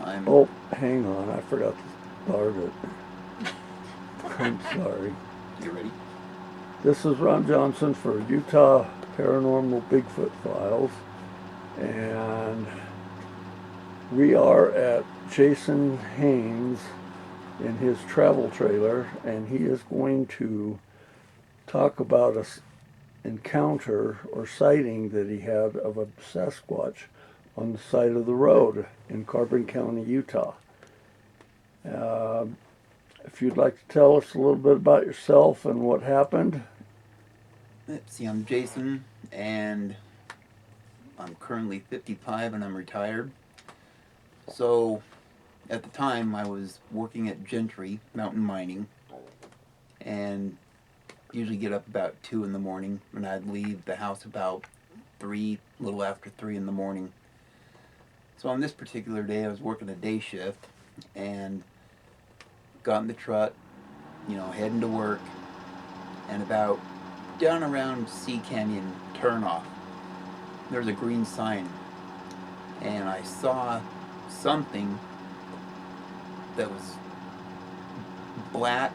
I'm Oh, hang on, I forgot to start it. I'm sorry. You ready? This is Ron Johnson for Utah Paranormal Bigfoot Files, and we are at Jason Hanes in his travel trailer, and he is going to talk about a encounter or sighting that he had of a Sasquatch on the side of the road in Carbon County, Utah. Uh, if you'd like to tell us a little bit about yourself and what happened. Let's see, I'm Jason, and I'm currently 55 and I'm retired. So, at the time, I was working at Gentry, mountain mining, and usually get up about 2 in the morning, and I'd leave the house about 3, a little after 3 in the morning. So on this particular day, I was working a day shift, and got in the truck, heading to work, and about down around Sea Canyon turnoff, there's a green sign, and I saw something that was black.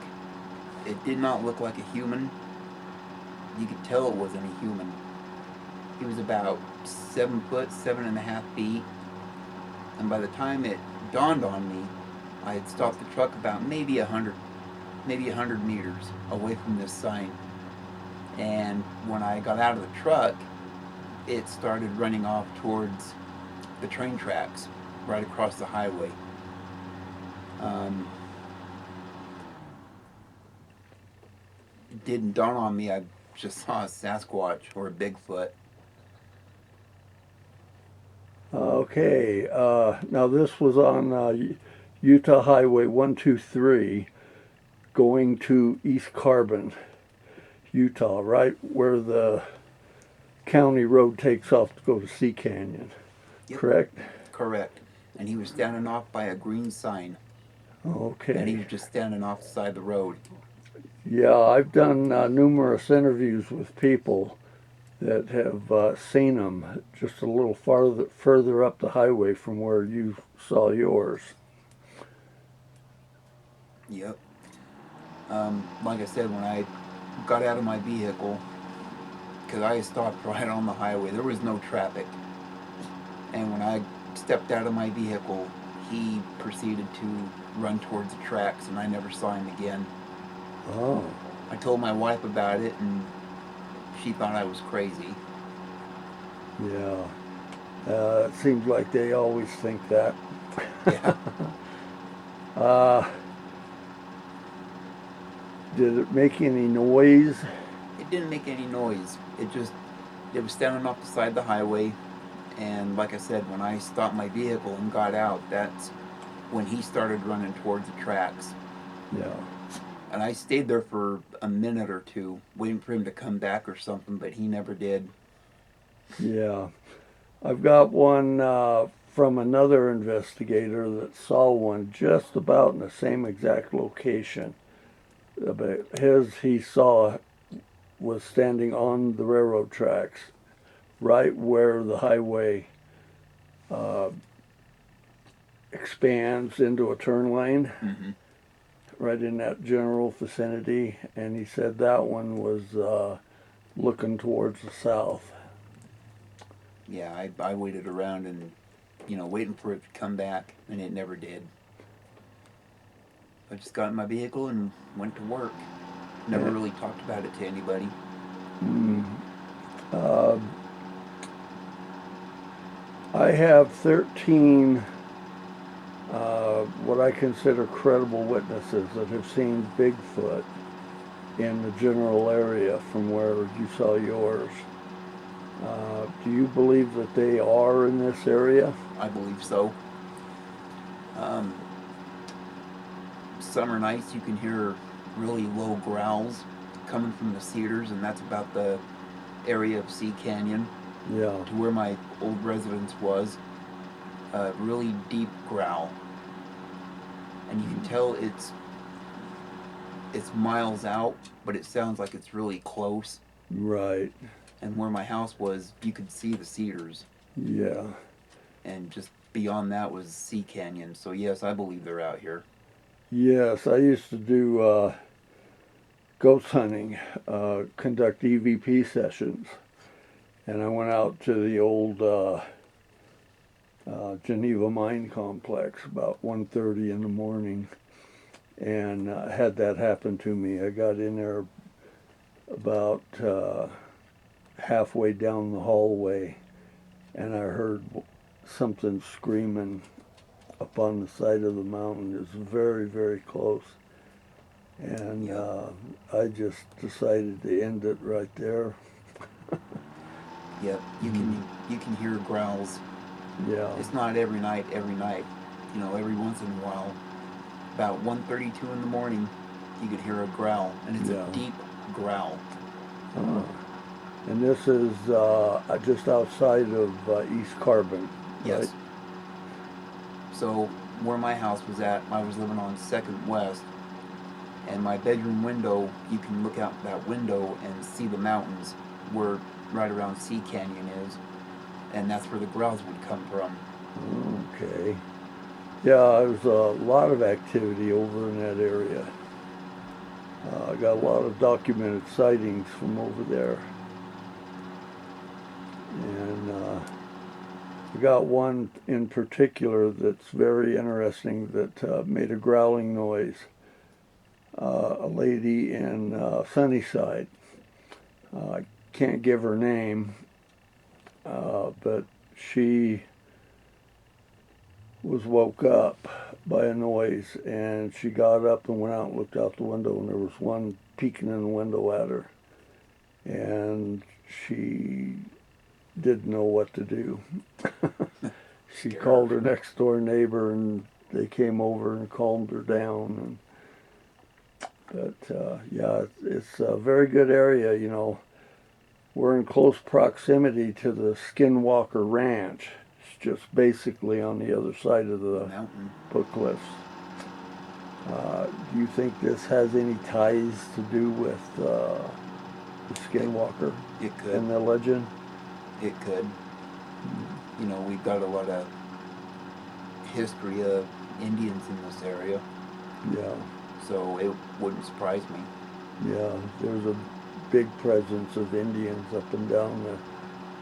It did not look like a human. You could tell it wasn't a human. He was about 7 foot, 7.5 feet, and by the time it dawned on me, I had stopped the truck about maybe 100 meters away from this sign. And when I got out of the truck, it started running off towards the train tracks right across the highway. It didn't dawn on me I just saw a Sasquatch or a Bigfoot. Okay, now this was on Utah Highway 123 going to East Carbon, Utah, right where the county road takes off to go to Sea Canyon, Yep, correct? correct. And he was standing off by a green sign, and he Okay. was just standing off the side of the road. Yeah, I've done numerous interviews with people that have seen them just a little further up the highway from where you saw yours. Yep. Like I said, when I got out of my vehicle, because I stopped right on the highway, there was no traffic. And when I stepped out of my vehicle, he proceeded to run towards the tracks, and I never saw him again. Oh, I told my wife about it, and she thought I was crazy. yeah. It seems like they always think that. Yeah, uh, did it make any noise? it didn't make any noise. It was standing off the side of the highway, and like I said, when I stopped my vehicle and got out, that's when he started running towards the tracks. Yeah. And I stayed there for a minute or two, waiting for him to come back or something, but he never did. Yeah. I've got one from another investigator that saw one just about in the same exact location. But his he saw was standing on the railroad tracks, right where the highway uh, expands into a turn lane, Mm-hmm. right in that general vicinity. And he said that one was looking towards the south. Yeah, I waited around and, waiting for it to come back, and it never did. I just got in my vehicle and went to work. Never Yeah. really talked about it to anybody. Mm. Uh, I have 13 what I consider credible witnesses that have seen Bigfoot in the general area from where you saw yours. Do you believe that they are in this area? I believe so. Um, Summer nights, you can hear really low growls coming from the cedars, and that's about the area of Sea Canyon Yeah, to where my old residence was. A really deep growl, and you can tell it's miles out, but it sounds like it's really close. right. And where my house was, you could see the cedars, Yeah, and just beyond that was Sea Canyon. So yes, I believe they're out here. Yes, I used to do ghost hunting, conduct EVP sessions, and I went out to the old Geneva Mine Complex about 1:30 in the morning, and had that happen to me. I got in there about halfway down the hallway, and I heard something screaming up on the side of the mountain. It's very, very close. And I just decided to end it right there. Yep, you can hear growls. Yeah. It's not every night. You know, every once in a while, about 1:32 in the morning, you could hear a growl, and it's Yeah. a deep growl. And this is just outside of East Carbon, right? Yes. So where my house was at, I was living on Second West, and my bedroom window, you can look out that window and see the mountains where right around Sea Canyon is, and that's where the growls would come from. Okay. Yeah, there's a lot of activity over in that area. I got a lot of documented sightings from over there. And I got one in particular that's very interesting that made a growling noise. A lady in Sunnyside. I can't give her name, but she was woke up by a noise, and she got up and went out and looked out the window, and there was one peeking in the window at her, and she didn't know what to do. She called her next door neighbor, and they came over and calmed her down. But yeah, it's a very good area. You know, we're in close proximity to the Skinwalker Ranch. It's just basically on the other side of the Mountain. Foot Cliffs. Do you think this has any ties to do with the Skinwalker It could. and the legend? It could. You know, we've got a lot of history of Indians in this area, Yeah, so it wouldn't surprise me. yeah. There's a big presence of Indians up and down the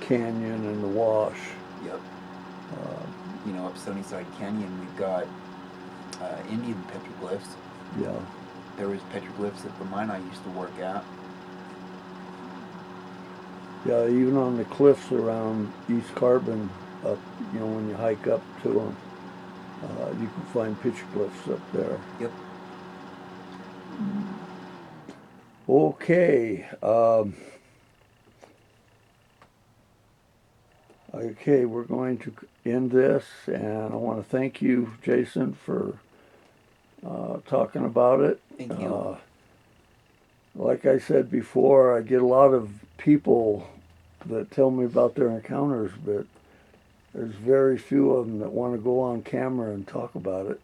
canyon and the wash. Yep. You know, up Sunnyside Canyon, we've got Indian petroglyphs. Yeah. There was petroglyphs at the mine I used to work at. Yeah, even on the cliffs around East Carbon, up, you know, when you hike up to them, you can find petroglyphs up there. Yep. Okay. Okay, we're going to end this, and I want to thank you, Jason, for talking about it. Thank you. Like I said before, I get a lot of people that tell me about their encounters, but there's very few of them that want to go on camera and talk about it,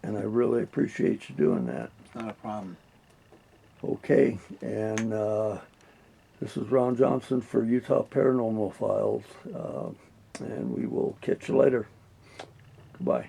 and I really appreciate you doing that. It's not a problem. Okay, and this is Ron Johnson for Utah Paranormal Files, and we will catch you later. Goodbye.